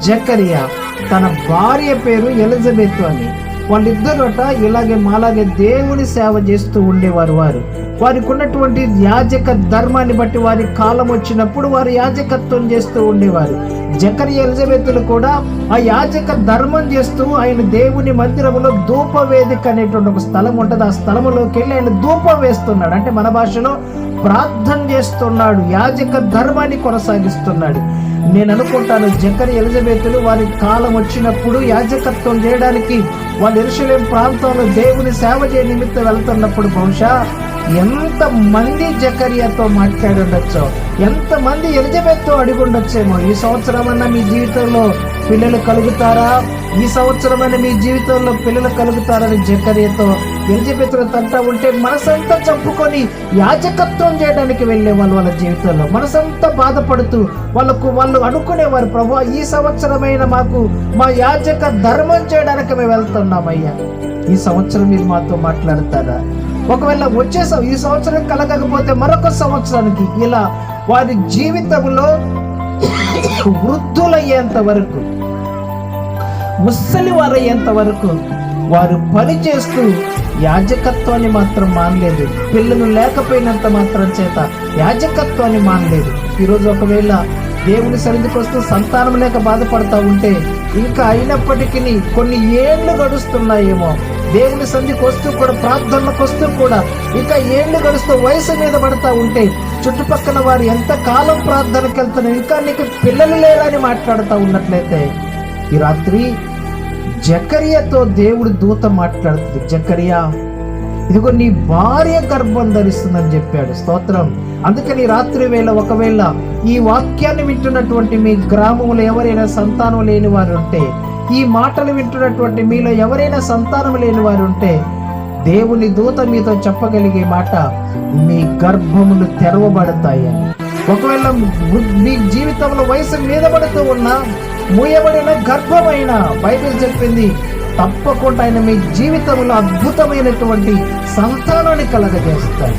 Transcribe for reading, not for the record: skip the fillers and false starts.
జకరియా తన భార్య పేరు ఎలిజబెత్ అని. వాళ్ళిద్దరట ఇలాగే మాలాగే దేవుని సేవ చేస్తూ ఉండేవారు. వారికి ఉన్నటువంటి యాజక ధర్మాన్ని బట్టి వారి కాలం వచ్చినప్పుడు వారు యాజకత్వం చేస్తూ ఉండేవారు. జకరియా ఎలిజబెత్లు కూడా ఆ యాజక ధర్మం చేస్తూ ఆయన దేవుని మందిరంలో ధూప వేదిక అనేటువంటి ఒక స్థలం ఉంటుంది. ఆ స్థలంలోకి వెళ్ళి ఆయన ధూపం వేస్తున్నాడు, అంటే మన భాషలో ప్రార్థన చేస్తున్నాడు, యాజక ధర్మాన్ని కొనసాగిస్తున్నాడు. నేను అనుకుంటాను జకరియా ఎలిజబెత్లు వారి కాలం వచ్చినప్పుడు యాజకత్వం చేయడానికి వాళ్ళు యెరూషలేము ప్రాంతంలో దేవుని సేవ చేయ నిమిత్తం వెళ్తున్నప్పుడు బహుశా ఎంత మంది జకరియాతో మాట్లాడి ఉండొచ్చో, ఎంతమంది ఎలిజబెత్తో అడిగి ఉండొచ్చేమో, ఈ సంవత్సరమన్నా మీ జీవితంలో పిల్లలు కలుగుతారా, ఈ సంవత్సరమైనా మీ జీవితంలో పిల్లలు కలుగుతారని జకరియాతో ఎలిజబెత్ను తంటా ఉంటే మనసంతా చంపుకొని యాజకత్వం చేయడానికి వెళ్ళే వాళ్ళ జీవితంలో మనసంతా బాధపడుతూ వాళ్ళు అనుకునేవారు, ప్రభు ఈ సంవత్సరమైన మాకు మా యాజక ధర్మం చేయడానికి మేము వెళ్తున్నామయ్యా, ఈ సంవత్సరం మీరు మాతో మాట్లాడతారా, ఒకవేళ ఈ సంవత్సరం కలగకపోతే మరొక సంవత్సరానికి, ఇలా వారి జీవితంలో వృద్ధులయ్యేంత వరకు, ముసలి వారయ్యేంత వరకు వారు పని చేస్తూ యాజకత్వాన్ని మాత్రం మానలేదు. పిల్లలు లేకపోయినంత మాత్రం చేత యాజకత్వాన్ని మానలేదు. ఈరోజు ఒకవేళ దేవుని సన్నిధికి వస్తూ సంతానం లేక బాధపడతా ఉంటే, ఇంకా అయినప్పటికీ కొన్ని ఏళ్ళు గడుస్తున్నాయేమో, దేవుని సన్నిధికి వస్తూ కూడా ప్రార్థనలకు వస్తూ కూడా ఇంకా ఏళ్ళు గడుస్తూ వయసు మీద పడతా ఉంటే చుట్టుపక్కల వారు ఎంత కాలం ప్రార్థనకి వెళ్తున్నారు, ఇంకా నీకు పిల్లలు లేరని మాట్లాడుతూ ఉన్నట్లయితే, ఈ రాత్రి జకరియాతో దేవుడి దూత మాట్లాడుతుంది, జకరియా ఇదిగో నీ భార్య గర్భం ధరిస్తుందని చెప్పాడు. స్తోత్రం. అందుకని రాత్రి వేళ ఒకవేళ ఈ వాక్యాన్ని వింటున్నటువంటి మీ గ్రామంలో ఎవరైనా సంతానం లేని వారు ఉంటే, ఈ మాటలు వింటున్నటువంటి మీలో ఎవరైనా సంతానం లేని వారు ఉంటే, దేవుని దూత మీతో చెప్పగలిగే మాట, మీ గర్భములు తెరవబడతాయని. ఒకవేళ మీ జీవితంలో వయసు మీద పడుతూ ఉన్నా, మూయబడిన గర్భమైన బైబిల్ చెప్పింది, తప్పకుండా ఆయన మీ జీవితంలో అద్భుతమైనటువంటి సంతానాన్ని కలగజేస్తాడు.